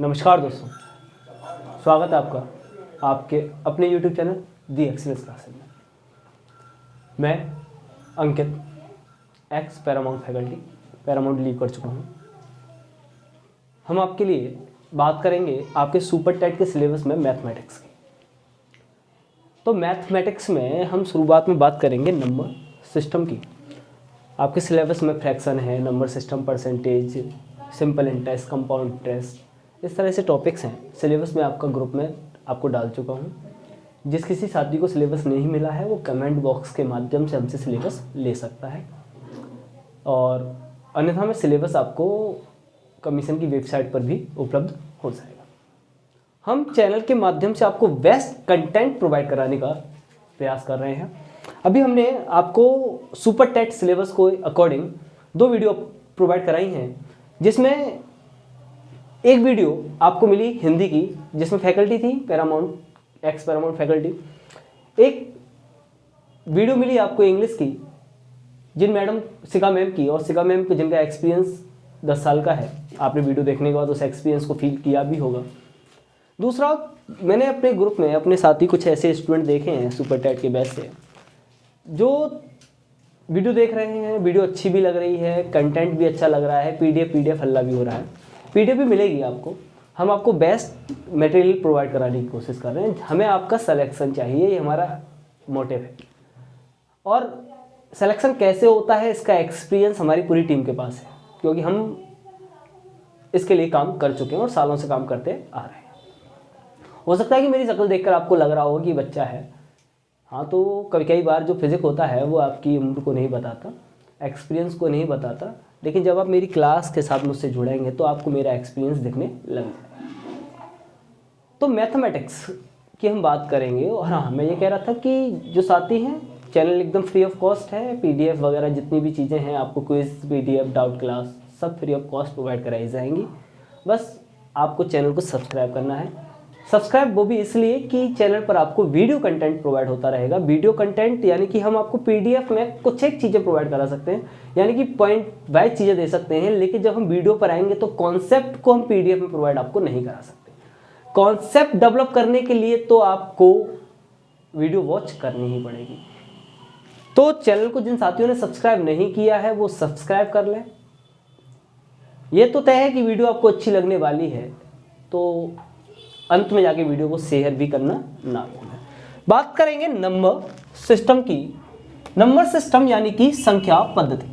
नमस्कार दोस्तों, स्वागत है आपका आपके अपने YouTube channel the excellence classes में। मैं Ankit ex Paramount faculty Paramount leave कर चुका हूँ। हम आपके लिए बात करेंगे आपके सुपर टेट के सिलेबस में मैथमेटिक्स की। तो मैथमेटिक्स में हम शुरुआत में बात करेंगे नंबर सिस्टम की। आपके सिलेबस में फ्रैक्शन है, number system, percentage, simple interest, compound interest, इस तरह से टॉपिक्स हैं। सिलेबस में आपका ग्रुप में आपको डाल चुका हूँ। जिस किसी साथी को सिलेबस नहीं मिला है वो कमेंट बॉक्स के माध्यम से हमसे सिलेबस ले सकता है, और अन्यथा में सिलेबस आपको कमीशन की वेबसाइट पर भी उपलब्ध हो जाएगा। हम चैनल के माध्यम से आपको बेस्ट कंटेंट प्रोवाइड कराने का प्रयास कर रहे हैं। अभी हमने आपको सुपर टेट सिलेबस को अकॉर्डिंग 2 वीडियो प्रोवाइड कराई हैं, जिसमें एक वीडियो आपको मिली हिंदी की जिसमें फैकल्टी थी पैरामाउंट एक्स पैरामाउंट फैकल्टी। एक वीडियो मिली आपको इंग्लिश की जिन मैडम सिका मैम की, और सिका मैम को जिनका एक्सपीरियंस 10 साल का है। आपने वीडियो देखने के बाद उस एक्सपीरियंस को फील किया भी होगा। दूसरा, मैंने अपने ग्रुप में अपने साथी कुछ ऐसे स्टूडेंट देखे हैं सुपर टेट के बैच से जो वीडियो देख रहे हैं, वीडियो अच्छी भी लग रही है, कंटेंट भी अच्छा लग रहा है, पीडीएफ हल्ला भी हो रहा है, पीडीएफ भी मिलेगी आपको। हम आपको बेस्ट मटेरियल प्रोवाइड कराने की कोशिश कर रहे हैं। हमें आपका सिलेक्शन चाहिए, ये हमारा मोटिव है। और सिलेक्शन कैसे होता है इसका एक्सपीरियंस हमारी पूरी टीम के पास है, क्योंकि हम इसके लिए काम कर चुके हैं और सालों से काम करते आ रहे हैं। हो सकता है कि मेरी शक्ल देखकर आपको लग रहा हो कि बच्चा है, हाँ, तो कई बार जो फिजिक्स होता है वो आपकी उम्र को नहीं बताता, एक्सपीरियंस को नहीं बताता, लेकिन जब आप मेरी क्लास के साथ मुझसे जुड़ेंगे तो आपको मेरा एक्सपीरियंस दिखने लग जाएगा। तो मैथमेटिक्स की हम बात करेंगे। और हाँ, मैं ये कह रहा था कि जो साथी हैं, चैनल एकदम फ्री ऑफ कॉस्ट है। पीडीएफ वगैरह जितनी भी चीज़ें हैं, आपको क्विज, पीडीएफ, डाउट क्लास सब फ्री ऑफ कॉस्ट प्रोवाइड कराई जाएंगी। बस आपको चैनल को सब्सक्राइब करना है। सब्सक्राइब वो भी इसलिए कि चैनल पर आपको वीडियो कंटेंट प्रोवाइड होता रहेगा। वीडियो कंटेंट यानी कि हम आपको पीडीएफ में कुछ एक चीज़ें प्रोवाइड करा सकते हैं, यानी कि पॉइंट वाइज चीज़ें दे सकते हैं, लेकिन जब हम वीडियो पर आएंगे तो कॉन्सेप्ट को हम पीडीएफ में प्रोवाइड आपको नहीं करा सकते। कॉन्सेप्ट डेवलप करने के लिए तो आपको वीडियो वॉच करनी ही पड़ेगी। तो चैनल को जिन साथियों ने सब्सक्राइब नहीं किया है वो सब्सक्राइब कर लें। ये तो तय है कि वीडियो आपको अच्छी लगने वाली है, तो अंत में जाके वीडियो को शेयर भी करना ना भूलें। बात करेंगे नंबर सिस्टम की। नंबर सिस्टम यानी कि संख्या पद्धति।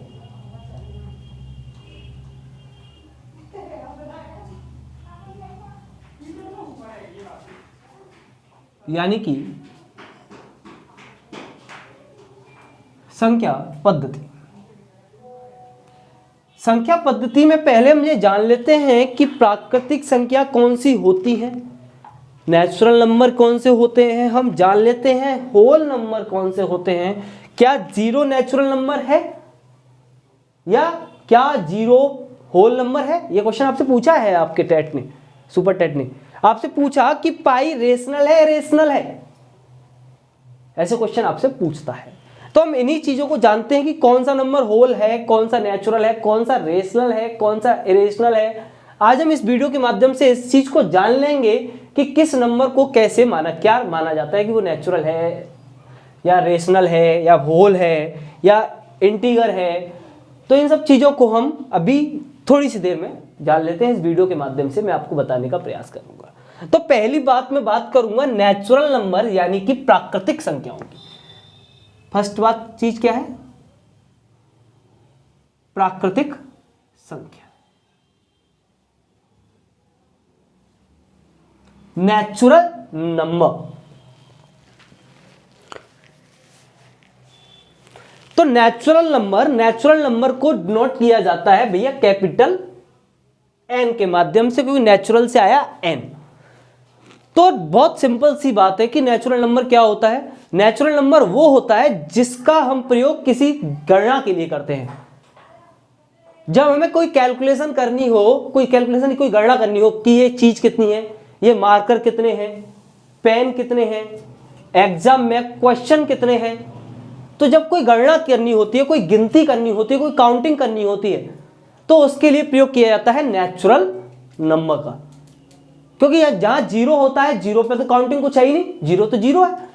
यानी कि संख्या पद्धति। संख्या पद्धति में पहले हम ये जान लेते हैं कि प्राकृतिक संख्या कौन सी होती है, नेचुरल नंबर कौन से होते हैं, हम जान लेते हैं होल नंबर कौन से होते हैं। क्या 0 नेचुरल नंबर है या क्या 0 होल नंबर है? ये क्वेश्चन आपसे पूछा है आपके टेट ने, सुपर टेट ने आपसे पूछा कि पाई रेशनल है, रेशनल है, ऐसे क्वेश्चन आपसे पूछता है। तो हम इन्हीं चीजों को जानते हैं कि कौन सा नंबर होल है, कौन सा नेचुरल है, कौन सा रेशनल है, कौन सा इरेशनल है। आज हम इस वीडियो के माध्यम से इस चीज को जान लेंगे कि किस नंबर को कैसे क्या माना जाता है, कि वो नेचुरल है या रेशनल है या होल है या इंटीगर है। तो इन सब चीजों को हम अभी थोड़ी सी देर में जान लेते हैं। इस वीडियो के माध्यम से मैं आपको बताने का प्रयास करूंगा। तो पहली बात मैं बात करूंगा नेचुरल नंबर यानी कि प्राकृतिक संख्याओं की। फर्स्ट बात चीज क्या है? प्राकृतिक संख्या, नेचुरल नंबर। तो नेचुरल नंबर को डिनोट किया जाता है भैया कैपिटल एन के माध्यम से, क्योंकि नेचुरल से आया एन। तो बहुत सिंपल सी बात है कि नेचुरल नंबर क्या होता है। नेचुरल नंबर वो होता है जिसका हम प्रयोग किसी गणना के लिए करते हैं। जब हमें कोई कैलकुलेशन करनी हो, कोई गणना करनी हो कि ये चीज कितनी है, ये मार्कर कितने हैं, पेन कितने हैं, एग्जाम में क्वेश्चन कितने हैं, तो जब कोई गणना करनी होती है, कोई गिनती करनी होती है, कोई काउंटिंग करनी होती है, तो उसके लिए प्रयोग किया जाता है नेचुरल नंबर का। क्योंकि जहां जीरो होता है, जीरो पे तो काउंटिंग कुछ है ही नहीं, जीरो तो जीरो है।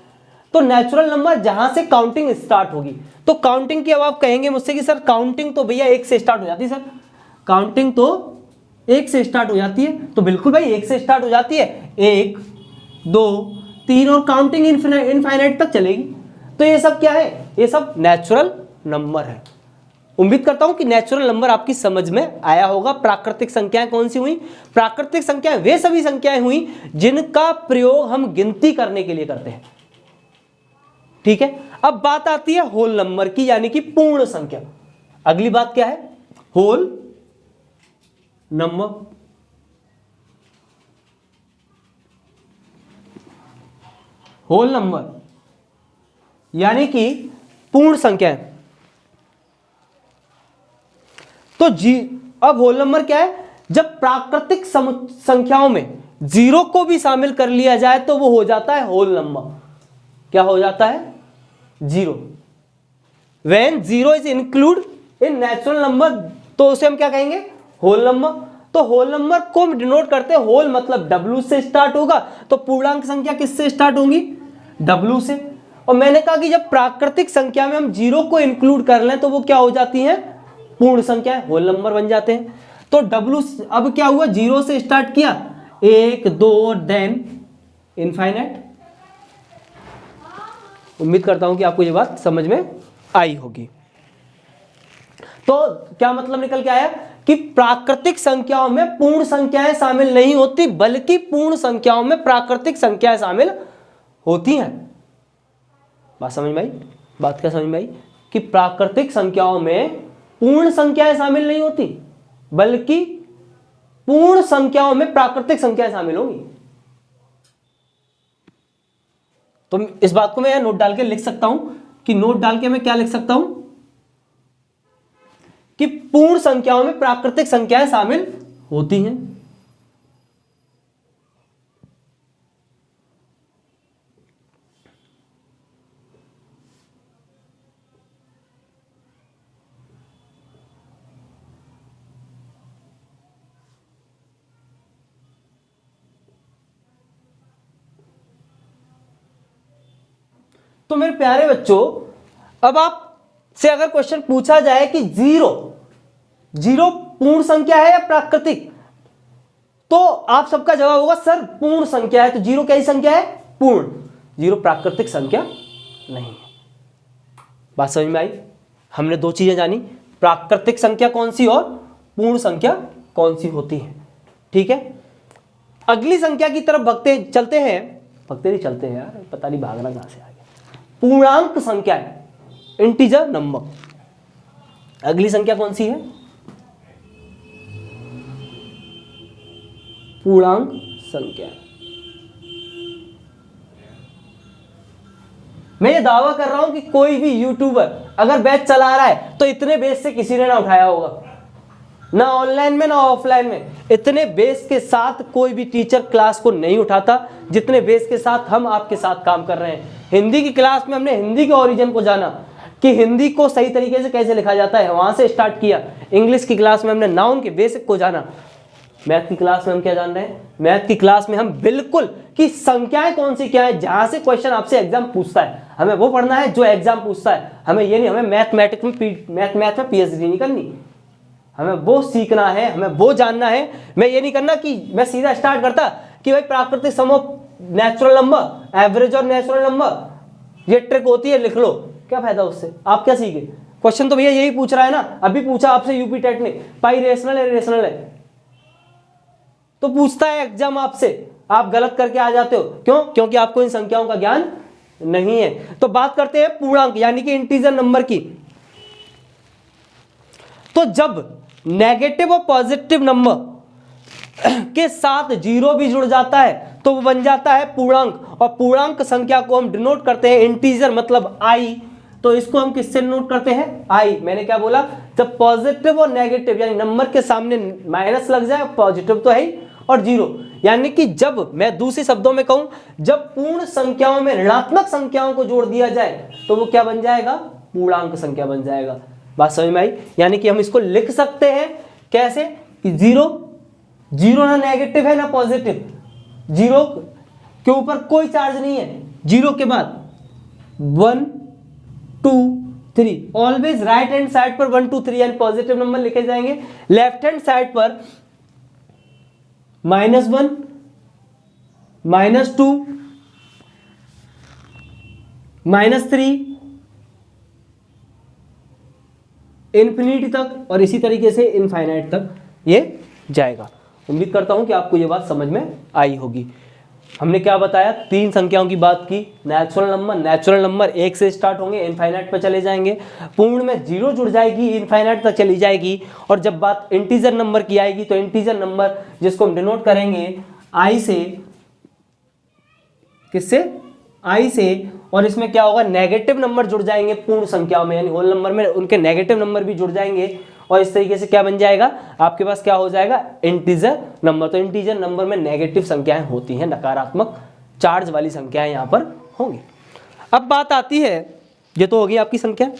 तो नेचुरल नंबर जहां से काउंटिंग स्टार्ट होगी, तो काउंटिंग की अब आप कहेंगे मुझसे कि सर काउंटिंग तो भैया एक से स्टार्ट हो जाती है। सर काउंटिंग तो एक से स्टार्ट हो जाती है, तो बिल्कुल भाई एक से स्टार्ट हो जाती है, 1 2 3 और काउंटिंग इनफाइनाइट तक चलेगी। तो ये सब क्या है, ये सब नेचुरल नंबर है। उम्मीद करता हूं कि नेचुरल नंबर आपकी समझ में आया होगा। प्राकृतिक संख्याएं कौन सी हुई? प्राकृतिक संख्याएं वे सभी संख्याएं हुई जिनका प्रयोग हम गिनती करने के लिए करते हैं। ठीक है, अब बात आती है होल नंबर की, यानी कि पूर्ण संख्या। अगली बात क्या है? Whole number. होल नंबर यानी कि पूर्ण संख्याएं। तो अब होल नंबर क्या है? जब प्राकृतिक संख्याओं में जीरो को भी शामिल कर लिया जाए तो वो हो जाता है होल नंबर। क्या हो जाता है? Zero. When zero is include in natural number, तो उसे हम क्या कहेंगे? Whole number. तो होल नंबर को हम डिनोट करते हैं, होल मतलब W से स्टार्ट होगा, तो पूर्णांक संख्या किससे स्टार्ट होंगी? W से। और मैंने कहा कि जब प्राकृतिक संख्या में हम जीरो को इंक्लूड कर लें तो वो क्या हो जाती हैं? पूर्ण संख्या, होल नंबर बन जाते हैं। तो W अब क्या हुआ? जीरो से स्टार्ट किया, 1 2 देन इनफाइनाइट। उम्मीद करता हूं कि आपको ये बात समझ में आई होगी। तो क्या मतलब निकल के आया कि प्राकृतिक संख्याओं में पूर्ण संख्याएं शामिल नहीं होती, बल्कि पूर्ण संख्याओं में प्राकृतिक संख्याएं शामिल होती हैं। बात समझ में आई? बात क्या समझ में आई? कि प्राकृतिक संख्याओं में पूर्ण संख्याएं शामिल नहीं होती, बल्कि पूर्ण संख्याओं में प्राकृतिक संख्याएं शामिल होंगी। तो इस बात को मैं नोट डाल के लिख सकता हूं कि नोट डाल के मैं क्या लिख सकता हूं कि पूर्ण संख्याओं में प्राकृतिक संख्याएं शामिल होती हैं। तो मेरे प्यारे बच्चों, अब आपसे अगर क्वेश्चन पूछा जाए कि जीरो जीरो पूर्ण संख्या है या प्राकृतिक, तो आप सबका जवाब होगा सर पूर्ण संख्या है। तो जीरो कैसी संख्या है? पूर्ण। जीरो प्राकृतिक संख्या नहीं है। बात समझ में आई? हमने दो चीजें जानी, प्राकृतिक संख्या कौन सी और पूर्ण संख्या कौन सी होती है। ठीक है, अगली संख्या की तरफ भगते चलते हैं यार, पता नहीं भागना कहां से आ गया। पूर्णांक संख्या है, इंटीजर नंबर। अगली संख्या कौन सी है? पूर्णांक संख्या। मैं ये दावा कर रहा हूं कि कोई भी यूट्यूबर अगर बैच चला रहा है तो इतने बेस से किसी ने ना उठाया होगा, ना ऑनलाइन में ना ऑफलाइन में। इतने बेस के साथ कोई भी टीचर क्लास को नहीं उठाता जितने बेस के साथ हम आपके साथ काम कर रहे हैं। हिंदी की क्लास में हमने हिंदी के ओरिजिन को जाना कि हिंदी को सही तरीके से कैसे लिखा जाता है, वहां से स्टार्ट किया। इंग्लिश की क्लास में हमने नाउन के बेसिक को जाना। मैथ की क्लास में हम क्या जान रहे हैं? मैथ की क्लास में हम बिल्कुल कि संख्याएं कौन सी क्या है, जहां से क्वेश्चन आपसे एग्जाम पूछता है हमें वो पढ़ना है जो एग्जाम पूछता है। हमें ये नहीं, हमें मैथमेटिक्स में मैथ में पीएचडी नहीं करनी, हमें वो सीखना है, हमें वो जानना है। मैं ये नहीं करना कि मैं सीधा स्टार्ट करता कि भाई प्राकृतिक समूह, नेचुरल नंबर, एवरेज और नेचुरल नंबर ये ट्रिक होती है, लिख लो। क्या फायदा उससे? आप क्या सीखे? क्वेश्चन तो भैया यही पूछ रहा है ना। अभी पूछा आपसे यूपी टेट ने, पाई रेशनल है रेशनल है, तो पूछता है एग्जाम आपसे, आप गलत करके आ जाते हो। क्यों? क्योंकि आपको इन संख्याओं का ज्ञान नहीं है। तो बात करते हैं पूर्णांक यानी कि इंटीजर नंबर की। तो जब नेगेटिव और पॉजिटिव नंबर के साथ जीरो भी जुड़ जाता है तो वो बन जाता है पूर्णांक। और पूर्णांक संख्या को हम डिनोट करते हैं इंटीजर मतलब आई। तो इसको हम किससे नोट करते हैं? आई। मैंने क्या बोला? जब पॉजिटिव और नेगेटिव यानी नंबर के सामने माइनस लग जाए, पॉजिटिव तो है ही, और जीरो, यानी कि जब मैं दूसरे शब्दों में कहूं, जब पूर्ण संख्याओं में ऋणात्मक संख्याओं को जोड़ दिया जाए तो वो क्या बन जाएगा? पूर्णांक संख्या बन जाएगा। बात समझ में आई? यानी कि हम इसको लिख सकते हैं कैसे कि जीरो, जीरो ना नेगेटिव है ना पॉजिटिव, जीरो के ऊपर कोई चार्ज नहीं है, जीरो के बाद 1 2 3, ऑलवेज राइट हैंड साइड पर 1 2 3 यानी पॉजिटिव नंबर लिखे जाएंगे, लेफ्ट हैंड साइड पर -1 -2 -3 इन्फिनिटी तक और इसी तरीके से इनफाइनाइट तक ये जाएगा। उम्मीद करता हूं कि आपको ये बात समझ में आई होगी। हमने क्या बताया, 3 संख्याओं की बात की। नेचुरल नंबर 1 से स्टार्ट होंगे, इनफाइनाइट पर चले जाएंगे, पूर्ण में 0 जुड़ जाएगी, इनफाइनाइट तक चली जाएगी। और जब बात इंटीजर नंबर की आएगी तो इंटीजर नंबर जिसको हम डिनोट करेंगे आई से, किससे, आई से, और इसमें क्या होगा, नेगेटिव नंबर जुड़ जाएंगे पूर्ण संख्याओं में, यानी होल नंबर में उनके नेगेटिव नंबर भी जुड़ जाएंगे और इस तरीके से क्या बन जाएगा, आपके पास क्या हो जाएगा, इंटीजर नंबर। तो इंटीजर नंबर में नेगेटिव संख्याएं होती हैं, नकारात्मक चार्ज वाली संख्याएं यहां पर होंगी। अब बात आती है, ये तो होगी आपकी संख्या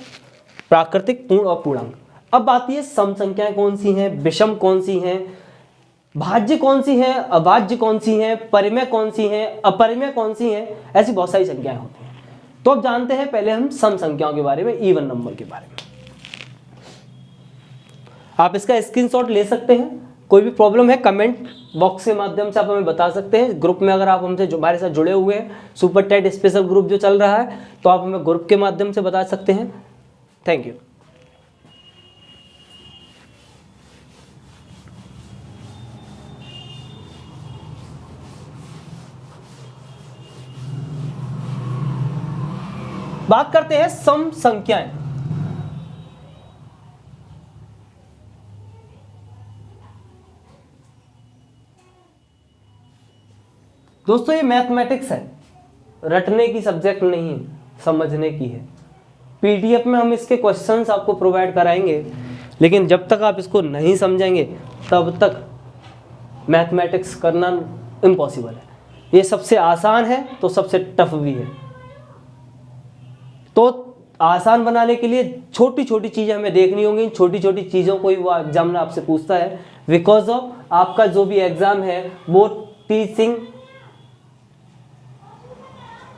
प्राकृतिक, पूर्ण और पूर्णांक। अब आती है सम संख्याएं कौन सी हैं, विषम कौन सी हैं, भाज्य कौन सी हैं, अभाज्य कौन सी हैं, परिमेय कौन सी हैं, अपरिमेय कौन सी हैं, ऐसी बहुत सारी संख्याएं होती हैं। तो अब जानते हैं पहले हम सम संख्याओं के बारे में, इवन नंबर के बारे में। आप इसका स्क्रीनशॉट ले सकते हैं, कोई भी प्रॉब्लम है कमेंट बॉक्स के माध्यम से आप हमें बता सकते हैं। ग्रुप में अगर आप हमसे हमारे साथ जुड़े हुए हैं, सुपर टेट स्पेशल ग्रुप जो चल रहा है, तो आप हमें ग्रुप के माध्यम से बता सकते हैं। Thank you. बात करते हैं सम संख्याएं। दोस्तों ये मैथमेटिक्स है, रटने की सब्जेक्ट नहीं है, समझने की है। पीडीएफ में हम इसके क्वेश्चंस आपको प्रोवाइड कराएंगे, लेकिन जब तक आप इसको नहीं समझेंगे तब तक मैथमेटिक्स करना इम्पॉसिबल है। ये सबसे आसान है तो सबसे टफ भी है। तो आसान बनाने के लिए छोटी छोटी चीज़ें हमें देखनी होंगी। छोटी छोटी चीज़ों को ही वो एग्जामिनर आपसे पूछता है, बिकॉज ऑफ आपका जो भी एग्जाम है वो टीचिंग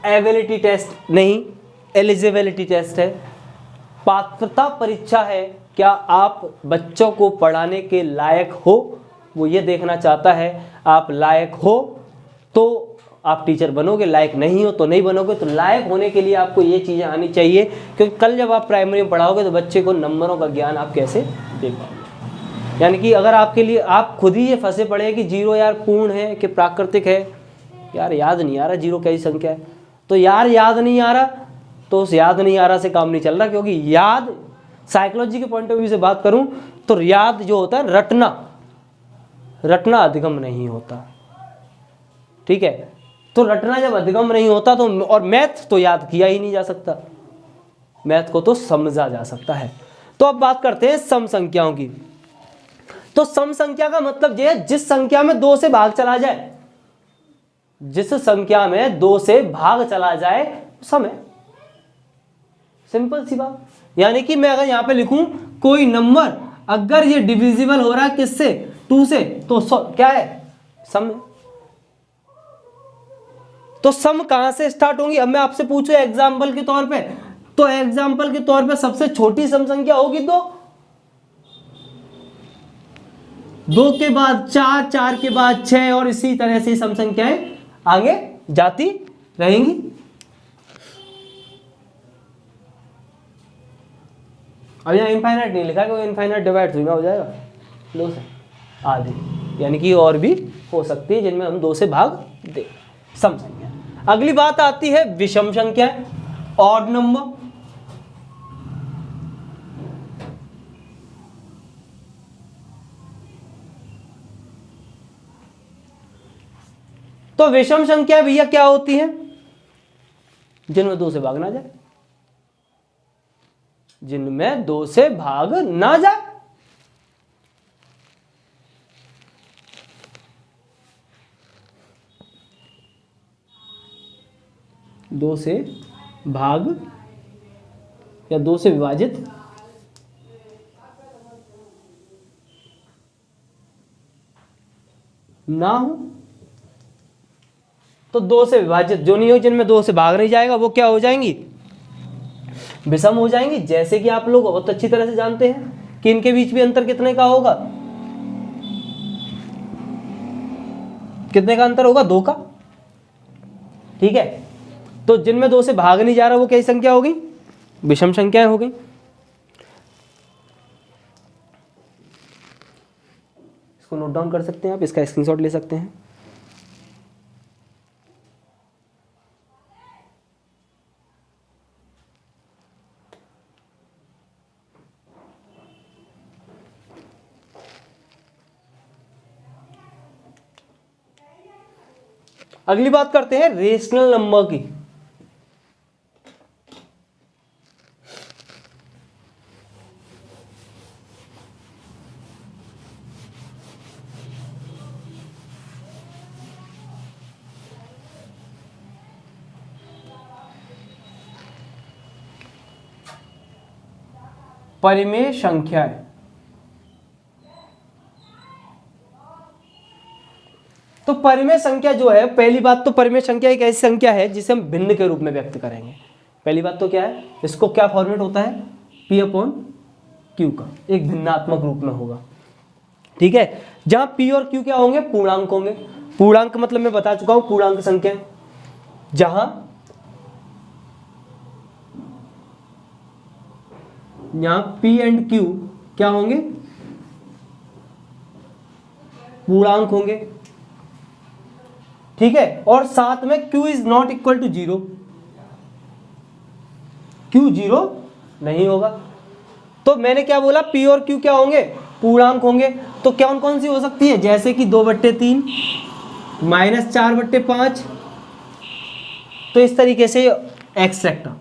एबिलिटी टेस्ट नहीं, एलिजिबिलिटी टेस्ट है, पात्रता परीक्षा है। क्या आप बच्चों को पढ़ाने के लायक हो, वो ये देखना चाहता है। आप लायक हो तो आप टीचर बनोगे, लायक नहीं हो तो नहीं बनोगे। तो लायक होने के लिए आपको ये चीज़ें आनी चाहिए, क्योंकि कल जब आप प्राइमरी में पढ़ाओगे तो बच्चे को नंबरों का ज्ञान आप कैसे दे पाओगे। यानी कि अगर आपके लिए आप खुद ही ये फंसे पड़े कि जीरो यार पूर्ण है कि प्राकृतिक है, यार याद नहीं आ रहा जीरो कैसी संख्या है, तो यार याद नहीं आ रहा, तो उस याद नहीं आ रहा से काम नहीं चल रहा। क्योंकि याद, साइकोलॉजी के पॉइंट ऑफ व्यू से बात करूं तो याद जो होता है, रटना अधिगम नहीं होता। ठीक है, तो रटना जब अधिगम नहीं होता तो, और मैथ तो याद किया ही नहीं जा सकता, मैथ को तो समझा जा सकता है। तो अब बात करते हैं सम संख्याओं की। तो सम संख्या का मतलब यह है जिस संख्या में 2 से भाग चला जाए, जिस संख्या में 2 से भाग चला जाए सम है। सिंपल सी बात। यानी कि मैं अगर यहां पे लिखूं कोई नंबर अगर ये डिविजिबल हो रहा है किससे, 2 से, तो क्या है, सम है। तो सम कहां से स्टार्ट होंगी। अब मैं आपसे पूछूं एग्जाम्पल के तौर पे, तो एग्जाम्पल के तौर पे सबसे छोटी सम संख्या होगी 2, 2 के बाद 4, 4 के बाद 6 और इसी तरह से सम संख्याएं आगे जाती रहेंगी। अब यहाँ इनफाइनाइट नहीं लिखा, क्योंकि इनफाइनाइट डिवाइड थोड़ी ना हो जाएगा 2 से, आधी, यानी कि और भी हो सकती है जिनमें हम 2 से भाग दे सम संख्या। अगली बात आती है विषम संख्या, ऑड नंबर। तो विषम संख्या भैया क्या होती है, जिनमें 2 से भाग ना जाए, जिनमें 2 से भाग ना जाए। दो से भाग या 2 से विभाजित ना हो, तो 2 से विभाजित जो नहीं हो, जिनमें 2 से भाग नहीं जाएगा वो क्या हो जाएंगी, विषम हो जाएंगी। जैसे कि आप लोग बहुत अच्छी तरह से जानते हैं कि इनके बीच भी अंतर कितने का होगा, कितने का अंतर होगा, 2 का। ठीक है, तो जिनमें 2 से भाग नहीं जा रहा वो कैसी संख्या होगी, विषम संख्याएं हो गई। इसको नोट डाउन कर सकते हैं आप, इसका स्क्रीनशॉट ले सकते हैं। अगली बात करते हैं रेशनल नंबर की। परिमेय संख्याएं, तो परिमेय संख्या जो है, पहली बात तो परिमेय संख्या एक ऐसी संख्या है जिसे हम भिन्न के रूप में व्यक्त करेंगे। पहली बात तो क्या है, इसको क्या फॉर्मेट होता है, P अपॉन Q का एक भिन्नात्मक रूप में होगा। ठीक है, जहां P और Q क्या होंगे, पूर्णांक होंगे। पूर्णांक मतलब मैं बता चुका हूं, पूर्णांक संख्या, जहां यहां P एंड Q क्या होंगे, पूर्णांक होंगे। ठीक है, और साथ में Q is not equal to 0, Q 0 नहीं होगा। तो मैंने क्या बोला, P और Q क्या होंगे, पूर्णांक होंगे। तो कौन कौन सी हो सकती है, जैसे कि 2/3 -4/5, तो इस तरीके से एक्सेट्रा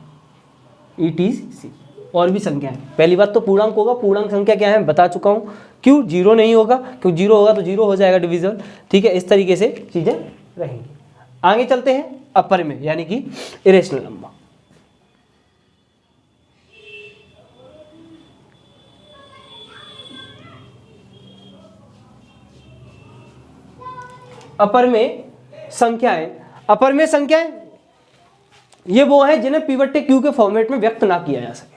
ETC और भी संख्याएं। पहली बात तो पूर्णांक होगा, पूर्णांक संख्या क्या है बता चुका हूं। Q 0 नहीं होगा, क्यों 0 होगा तो 0 हो जाएगा डिविजिबल। ठीक है, इस तरीके से चीजें रहेंगी। आगे चलते हैं अपरिमेय यानी कि इरेशनल नंबर। अपरिमेय संख्याएं, अपरिमेय संख्याएं ये वो है जिन्हें P/Q के फॉर्मेट में व्यक्त ना किया जा सके।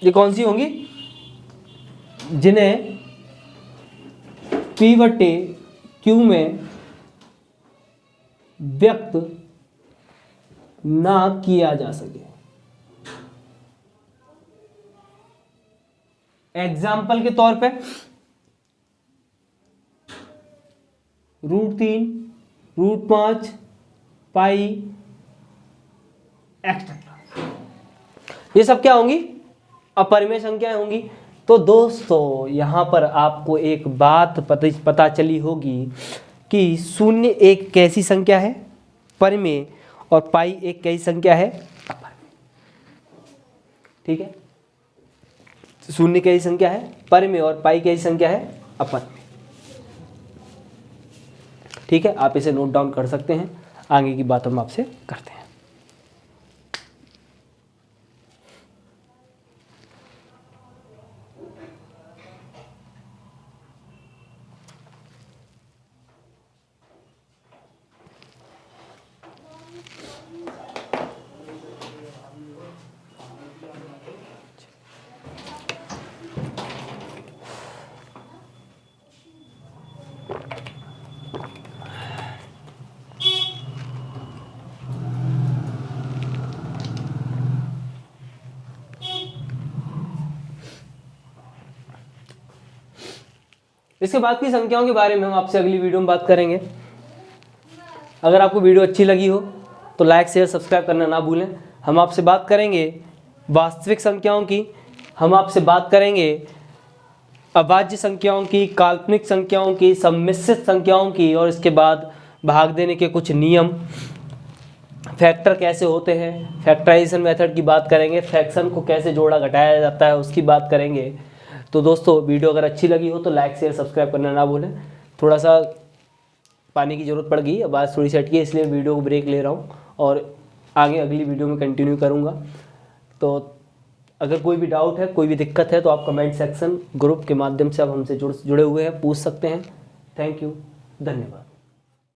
ये कौन सी होंगी, जिन्हें P/Q में व्यक्त ना किया जा सके। एग्जाम्पल के तौर पे √3, √5, पाई एक्सेट्रा, ये सब क्या होंगी, अपरिमेय संख्याएं होंगी। तो दोस्तों यहां पर आपको एक बात पता चली होगी कि 0 एक कैसी संख्या है, परिमेय, और पाई एक कैसी संख्या है, अपरिमेय। ठीक है, 0 कैसी संख्या है, परिमेय, और पाई कैसी संख्या है, अपरिमेय। ठीक है, आप इसे नोट डाउन कर सकते हैं, आगे की बात हम आपसे करते हैं। इसके बाद की संख्याओं के बारे में हम आपसे अगली वीडियो में बात करेंगे। अगर आपको वीडियो अच्छी लगी हो तो लाइक शेयर सब्सक्राइब करना ना भूलें। हम आपसे बात करेंगे वास्तविक संख्याओं की, हम आपसे बात करेंगे अभाज्य संख्याओं की, काल्पनिक संख्याओं की, सम्मिश्रित संख्याओं की, और इसके बाद भाग देने के कुछ नियम, फैक्टर कैसे होते हैं, फैक्टराइजेशन मेथड की बात करेंगे, फ्रैक्शन को कैसे जोड़ा घटाया जाता है उसकी बात करेंगे। तो दोस्तों वीडियो अगर अच्छी लगी हो तो लाइक शेयर सब्सक्राइब करना ना भूलें। थोड़ा सा पानी की ज़रूरत पड़ गई, आवाज़ थोड़ी सी हटकी है, इसलिए वीडियो को ब्रेक ले रहा हूँ और आगे अगली वीडियो में कंटिन्यू करूँगा। तो अगर कोई भी डाउट है, कोई भी दिक्कत है, तो आप कमेंट सेक्शन ग्रुप के माध्यम से आप हमसे जुड़े हुए हैं, पूछ सकते हैं। थैंक यू, धन्यवाद।